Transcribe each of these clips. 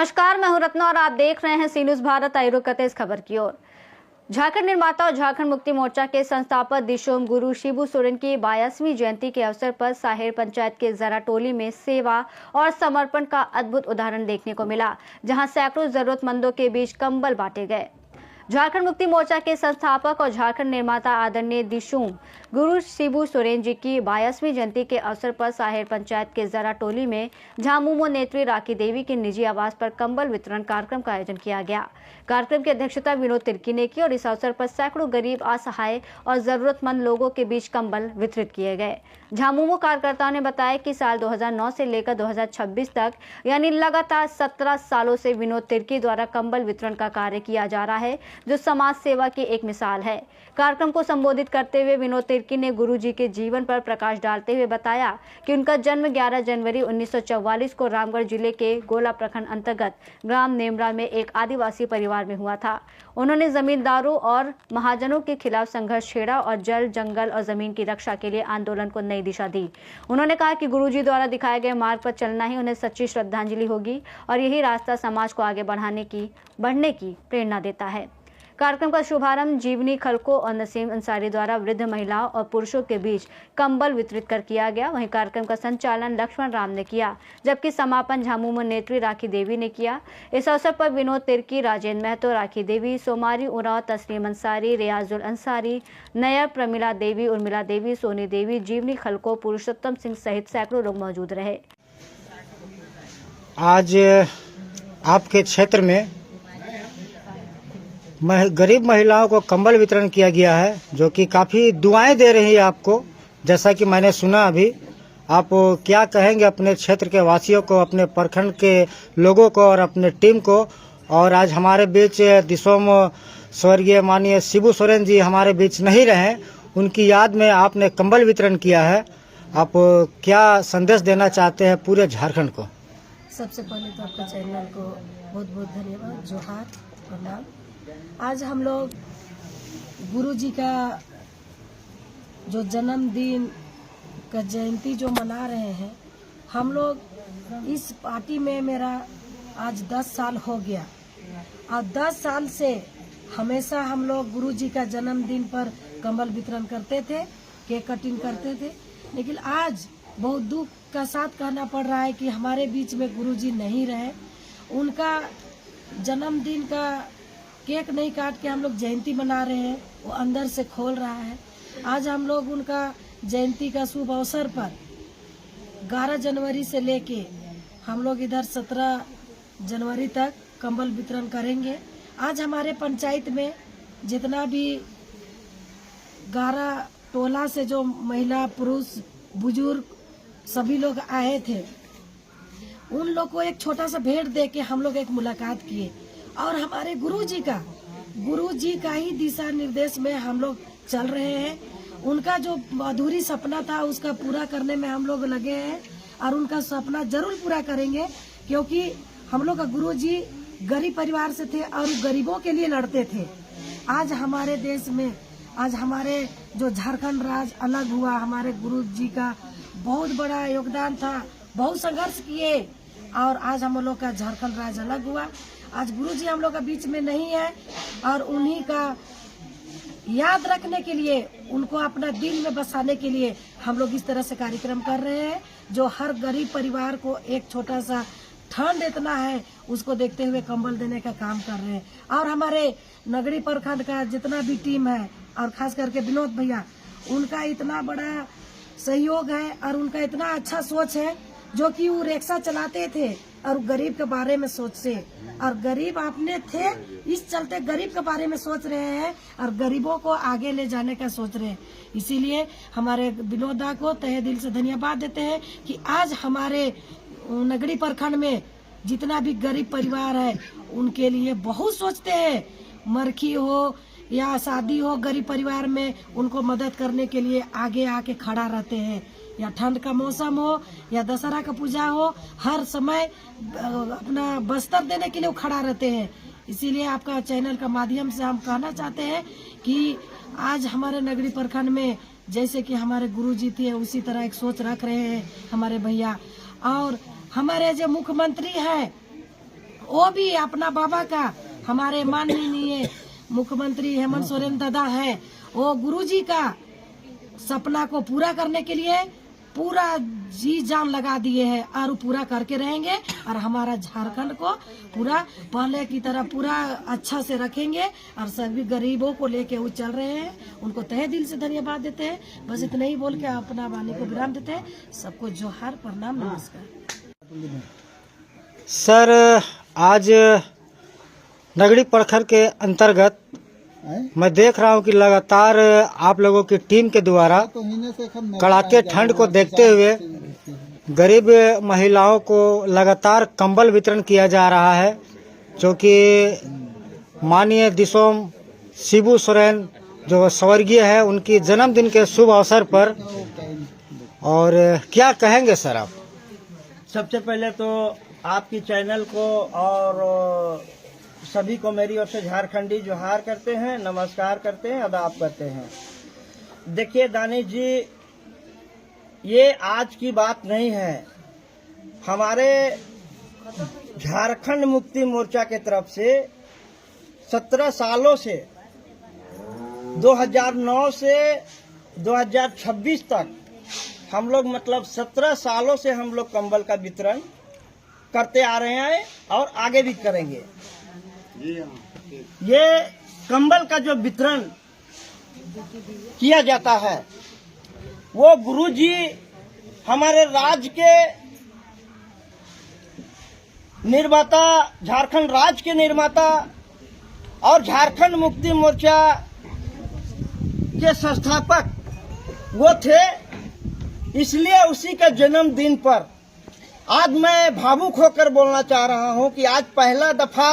नमस्कार, मैं हूं रत्ना और आप देख रहे हैं सी न्यूज भारत। आइए रुक करते इस खबर की ओर। झारखंड निर्माता और झारखंड मुक्ति मोर्चा के संस्थापक दिशोम गुरु शिबू सोरेन की 82वीं जयंती के अवसर पर साहेर पंचायत के जराटोली में सेवा और समर्पण का अद्भुत उदाहरण देखने को मिला, जहां सैकड़ों जरूरतमंदों के बीच कंबल बांटे गए। झारखंड मुक्ति मोर्चा के संस्थापक और झारखंड निर्माता आदरणीय दिशोम गुरु शिबू सोरेन जी की 82वीं जयंती के अवसर पर साहेर पंचायत के जराटोली में झामुमो नेत्री राखी देवी के निजी आवास पर कंबल वितरण कार्यक्रम का आयोजन किया गया। कार्यक्रम की अध्यक्षता विनोद तिर्की ने की और इस अवसर पर सैकड़ों गरीब, असहाय और जरूरतमंद लोगों के बीच कंबल वितरित किए गए। झामुमो कार्यकर्ताओं ने बताया कि साल 2009 से लेकर 2026 तक यानी लगातार 17 सालों से विनोद तिर्की द्वारा कंबल वितरण का कार्य किया जा रहा है, जो समाज सेवा की एक मिसाल है। कार्यक्रम को संबोधित करते हुए विनोद तिर्की ने गुरु जी के जीवन पर प्रकाश डालते हुए बताया कि उनका जन्म 11 जनवरी 1944 को रामगढ़ जिले के गोला प्रखंड अंतर्गत ग्राम नेमरा में एक आदिवासी परिवार में हुआ था। उन्होंने जमींदारों और महाजनों के खिलाफ संघर्ष छेड़ा और जल, जंगल और जमीन की रक्षा के लिए आंदोलन को नई दिशा दी। उन्होंने कहा कि गुरु जी द्वारा दिखाए गए मार्ग पर चलना ही उन्हें सच्ची श्रद्धांजलि होगी और यही रास्ता समाज को आगे बढ़ने की प्रेरणा देता है। कार्यक्रम का शुभारंभ जीवनी खलको और नसीम अंसारी द्वारा वृद्ध महिलाओं और पुरुषों के बीच कंबल वितरित कर किया गया। वहीं कार्यक्रम का संचालन लक्ष्मण राम ने किया, जबकि समापन झामुमो नेत्री राखी देवी ने किया। इस अवसर पर विनोद तिर्की, राजेंद्र महतो, राखी देवी, सोमारी उराव, तस्लीम अंसारी, रियाजुल अंसारी, नयर, प्रमिला देवी, उर्मिला देवी, सोनी देवी, जीवनी खलको, पुरुषोत्तम सिंह सहित सैकड़ों लोग मौजूद रहे। आज आपके क्षेत्र में गरीब महिलाओं को कंबल वितरण किया गया है, जो कि काफ़ी दुआएं दे रही है आपको, जैसा कि मैंने सुना। अभी आप क्या कहेंगे अपने क्षेत्र के वासियों को, अपने प्रखंड के लोगों को और अपने टीम को? और आज हमारे बीच दिशोम स्वर्गीय माननीय शिबू सोरेन जी हमारे बीच नहीं रहे, उनकी याद में आपने कंबल वितरण किया है। आप क्या संदेश देना चाहते हैं पूरे झारखंड को? सबसे पहले तो आपका चैनल को बहुत बहुत धन्यवाद, जोहार, प्रणाम। आज हम लोग गुरु जी का जो जन्मदिन का जयंती जो मना रहे हैं, हम लोग इस पार्टी में मेरा आज 10 साल हो गया और 10 साल से हमेशा हम लोग गुरु जी का जन्मदिन पर कंबल वितरण करते थे, केक कटिंग करते थे। लेकिन आज बहुत दुख का साथ कहना पड़ रहा है कि हमारे बीच में गुरु जी नहीं रहे। उनका जन्मदिन का केक नहीं काट के हम लोग जयंती मना रहे हैं, वो अंदर से खोल रहा है। आज हम लोग उनका जयंती का शुभ अवसर पर 11 जनवरी से लेके हम लोग इधर 17 जनवरी तक कंबल वितरण करेंगे। आज हमारे पंचायत में जितना भी 11 टोला से जो महिला, पुरुष, बुजुर्ग सभी लोग आए थे, उन लोग को एक छोटा सा भेंट दे के हम लोग एक मुलाकात किए और हमारे गुरु जी का ही दिशा निर्देश में हम लोग चल रहे हैं। उनका जो अधूरी सपना था उसका पूरा करने में हम लोग लगे हैं और उनका सपना जरूर पूरा करेंगे, क्योंकि हम लोग का गुरु जी गरीब परिवार से थे और गरीबों के लिए लड़ते थे। आज हमारे देश में, आज हमारे जो झारखंड राज्य अलग हुआ, हमारे गुरु जी का बहुत बड़ा योगदान था, बहुत संघर्ष किए और आज हम लोग का झारखंड राज्य अलग हुआ। आज गुरु जी हम लोग का बीच में नहीं है और उन्हीं का याद रखने के लिए, उनको अपना दिल में बसाने के लिए हम लोग इस तरह से कार्यक्रम कर रहे हैं, जो हर गरीब परिवार को एक छोटा सा ठंड इतना है उसको देखते हुए कंबल देने का काम कर रहे हैं। और हमारे नगरी प्रखंड का जितना भी टीम है और खास करके विनोद भैया, उनका इतना बड़ा सहयोग है और उनका इतना अच्छा सोच है, जो कि वो रिक्शा चलाते थे और गरीब के बारे में सोचते, और गरीब आपने थे, इस चलते गरीब के बारे में सोच रहे हैं और गरीबों को आगे ले जाने का सोच रहे हैं। इसीलिए हमारे विनोदा को तहे दिल से धन्यवाद देते हैं कि आज हमारे नगरी प्रखंड में जितना भी गरीब परिवार है उनके लिए बहुत सोचते हैं। मरखी हो या शादी हो, गरीब परिवार में उनको मदद करने के लिए आगे आके खड़ा रहते हैं। या ठंड का मौसम हो या दशहरा का पूजा हो, हर समय अपना बस्तर देने के लिए वो खड़ा रहते हैं। इसीलिए आपका चैनल का माध्यम से हम कहना चाहते हैं कि आज हमारे नगरी प्रखंड में जैसे कि हमारे गुरुजी थे, उसी तरह एक सोच रख रहे हैं हमारे भैया। और हमारे जो मुख्यमंत्री हैं वो भी अपना बाबा का, हमारे माननीय मुख्यमंत्री हेमंत सोरेन दादा है, वो गुरुजी का सपना को पूरा करने के लिए पूरा जी जान लगा दिए हैं और पूरा करके रहेंगे। और हमारा झारखंड को पूरा पहले की तरह पूरा अच्छा से रखेंगे और सभी गरीबों को लेके वो चल रहे हैं। उनको तहे दिल से धन्यवाद देते हैं। बस इतना ही बोल के अपना वाणी को विराम देते हैं। सबको जोहार, प्रणाम, नमस्कार। सर, आज नगड़ी प्रखर के अंतर्गत मैं देख रहा हूं कि लगातार आप लोगों की टीम के द्वारा कड़ाके ठंड को देखते हुए गरीब महिलाओं को लगातार कंबल वितरण किया जा रहा है, जो कि माननीय दिसोम शिबू सोरेन जो स्वर्गीय है उनकी जन्मदिन के शुभ अवसर पर। और क्या कहेंगे सर आप? सबसे पहले तो आपकी चैनल को और सभी को मेरी ओर से झारखंडी जोहार करते हैं, नमस्कार करते हैं, आदाब करते हैं। देखिए दानिश जी, ये आज की बात नहीं है। हमारे झारखंड मुक्ति मोर्चा के तरफ से 17 सालों से 2009 से 2026 तक हम लोग 17 सालों से हम लोग कंबल का वितरण करते आ रहे हैं और आगे भी करेंगे। ये कंबल का जो वितरण किया जाता है वो गुरुजी हमारे राज्य के निर्माता, झारखंड राज्य के निर्माता और झारखंड मुक्ति मोर्चा के संस्थापक वो थे। इसलिए उसी के जन्मदिन पर आज मैं भावुक होकर बोलना चाह रहा हूं कि आज पहला दफा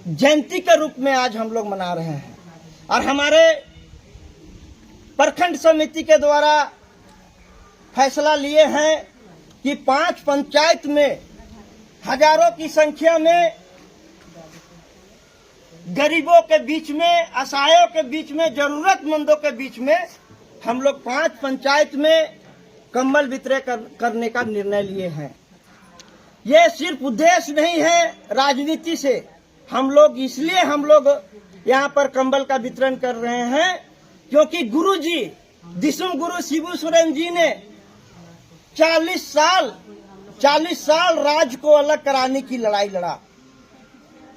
जयंती के रूप में आज हम लोग मना रहे हैं। और हमारे प्रखंड समिति के द्वारा फैसला लिए हैं कि 5 पंचायत में हजारों की संख्या में गरीबों के बीच में, असहायों के बीच में, जरूरतमंदों के बीच में हम लोग 5 पंचायत में कंबल वितरण करने का निर्णय लिए हैं। ये सिर्फ उद्देश्य नहीं है राजनीति से, हम लोग इसलिए हम लोग यहाँ पर कंबल का वितरण कर रहे हैं क्योंकि गुरुजी दिसुम गुरु शिबू सोरेन जी ने 40 साल राज्य को अलग कराने की लड़ाई लड़ा।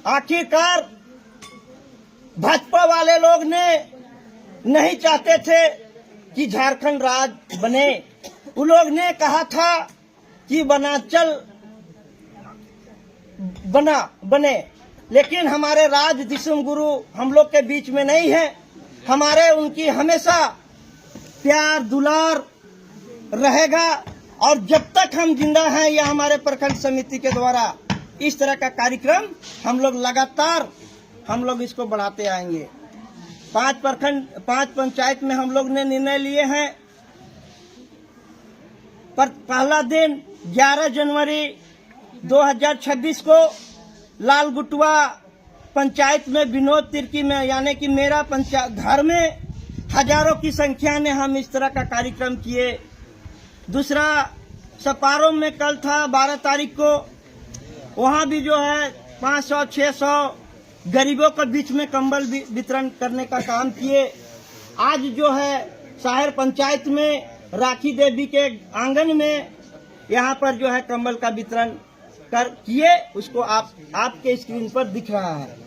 आखिरकार भाजपा वाले लोग ने नहीं चाहते थे कि झारखंड राज्य बने। उन लोग ने कहा था कि बने, लेकिन हमारे राज दिसुम गुरु हम लोग के बीच में नहीं है। हमारे उनकी हमेशा प्यार दुलार रहेगा और जब तक हम जिंदा हैं या हमारे प्रखंड समिति के द्वारा इस तरह का कार्यक्रम हम लोग लगातार हम लोग इसको बढ़ाते आएंगे। 5 पंचायत में हम लोग ने निर्णय लिए हैं। पर पहला दिन 11 जनवरी 2026 को लाल गुटवा पंचायत में विनोद तिर्की में यानी कि मेरा पंचायत घर में हजारों की संख्या में हम इस तरह का कार्यक्रम किए। दूसरा सपारों में कल था 12 तारीख को, वहां भी जो है 500-600 गरीबों के बीच में कंबल वितरण करने का काम किए। आज जो है साहिर पंचायत में राखी देवी के आंगन में यहाँ पर जो है कंबल का वितरण किए, उसको आपके स्क्रीन पर दिख रहा है।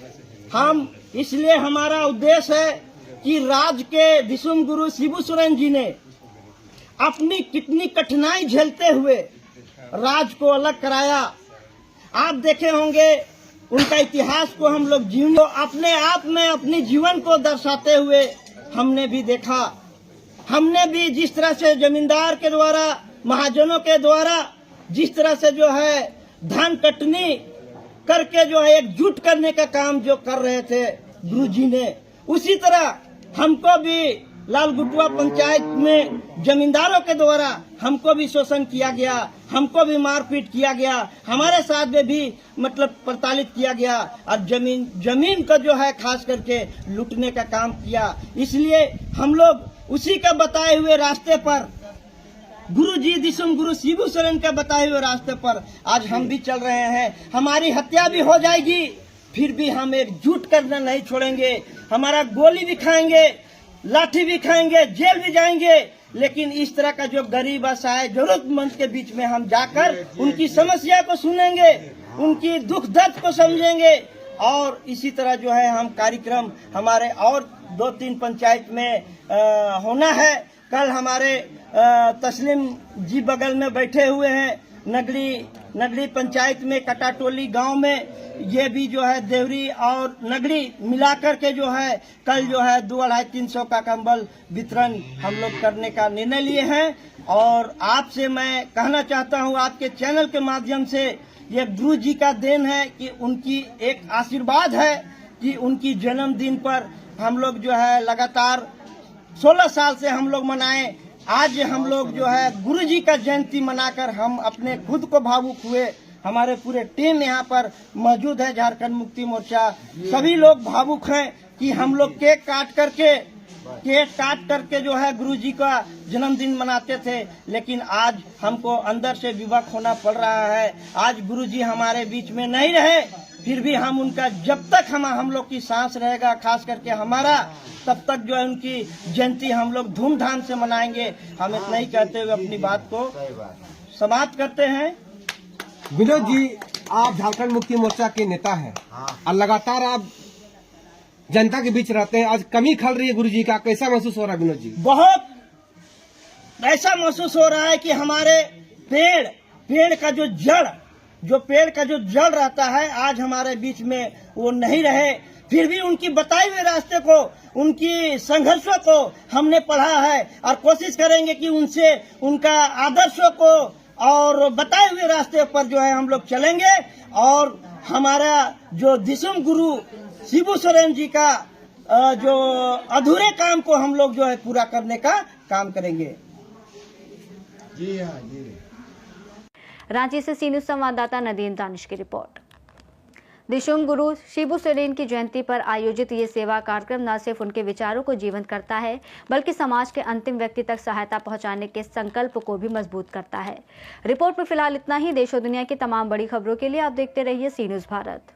हम इसलिए हमारा उद्देश्य है कि राज्य के दिसुम गुरु शिबू सोरेन जी ने अपनी कितनी कठिनाई झेलते हुए राज्य को अलग कराया। आप देखे होंगे उनका इतिहास को हम लोग अपने आप में अपनी जीवन को दर्शाते हुए हमने भी देखा। हमने भी जिस तरह से जमींदार के द्वारा, महाजनों के द्वारा जिस तरह से जो है धान कटनी करके जो है एकजुट करने का काम जो कर रहे थे गुरुजी ने, उसी तरह हमको भी लाल गुटवा पंचायत में जमींदारों के द्वारा हमको भी शोषण किया गया, हमको भी मारपीट किया गया, हमारे साथ में भी प्रताड़ित किया गया और जमीन को जो है खास करके लूटने का काम किया। इसलिए हम लोग उसी का बताए हुए रास्ते पर गुरु जी दिशुम गुरु शिबू सोरेन के बताए हुए रास्ते पर आज हम भी चल रहे हैं। हमारी हत्या भी हो जाएगी, फिर भी हम एकजुट करना नहीं छोड़ेंगे। हमारा गोली भी खाएंगे, लाठी भी खाएंगे, जेल भी जाएंगे, लेकिन इस तरह का जो गरीब असहाय जरूरतमंद के बीच में हम जाकर उनकी समस्या को सुनेंगे, उनकी दुख दर्द को समझेंगे। और इसी तरह जो है हम कार्यक्रम हमारे और 2-3 पंचायत में होना है। कल हमारे तस्लीम जी बगल में बैठे हुए हैं, नगरी पंचायत में कटाटोली गांव में, ये भी जो है देवरी और नगरी मिलाकर के जो है कल जो है 2-250-300 का कंबल वितरण हम लोग करने का निर्णय लिए हैं। और आपसे मैं कहना चाहता हूं, आपके चैनल के माध्यम से, ये गुरु जी का देन है कि उनकी एक आशीर्वाद है कि उनकी जन्मदिन पर हम लोग जो है लगातार 16 साल से हम लोग मनाएं। आज हम लोग जो है गुरु जी का जयंती मनाकर हम अपने खुद को भावुक हुए। हमारे पूरे टीम यहाँ पर मौजूद है, झारखंड मुक्ति मोर्चा, सभी लोग भावुक हैं कि हम लोग केक काट करके जो है गुरु जी का जन्मदिन मनाते थे, लेकिन आज हमको अंदर से विवश होना पड़ रहा है। आज गुरु जी हमारे बीच में नहीं रहे, फिर भी हम उनका जब तक हम लोग की सांस रहेगा, खास करके हमारा, तब तक जो है उनकी जयंती हम लोग धूमधाम से मनाएंगे। हम इतना ही कहते हुए अपनी बात को समाप्त करते हैं। विनोद जी, आप झारखंड मुक्ति मोर्चा के नेता हैं और लगातार आप जनता के बीच रहते हैं। आज कमी खल रही है गुरु जी का, कैसा महसूस हो रहा है विनोद जी? बहुत ऐसा महसूस हो रहा है कि हमारे पेड़ का जो जड़ रहता है, आज हमारे बीच में वो नहीं रहे। फिर भी उनकी बताए हुए रास्ते को, उनकी संघर्षों को हमने पढ़ा है और कोशिश करेंगे कि उनसे उनका आदर्शों को और बताए हुए रास्ते पर जो है हम लोग चलेंगे। और हमारा जो दिशुम गुरु शिबू सोरेन जी का जो अधूरे काम को हम लोग जो है पूरा करने का काम करेंगे। जी हाँ जी। रांची से सी न्यूज संवाददाता नदीम दानिश की रिपोर्ट। दिशुम गुरु शिबू सोरेन की जयंती पर आयोजित ये सेवा कार्यक्रम न सिर्फ उनके विचारों को जीवंत करता है, बल्कि समाज के अंतिम व्यक्ति तक सहायता पहुंचाने के संकल्प को भी मजबूत करता है। रिपोर्ट में फिलहाल इतना ही। देश और दुनिया की तमाम बड़ी खबरों के लिए आप देखते रहिए सी न्यूज भारत।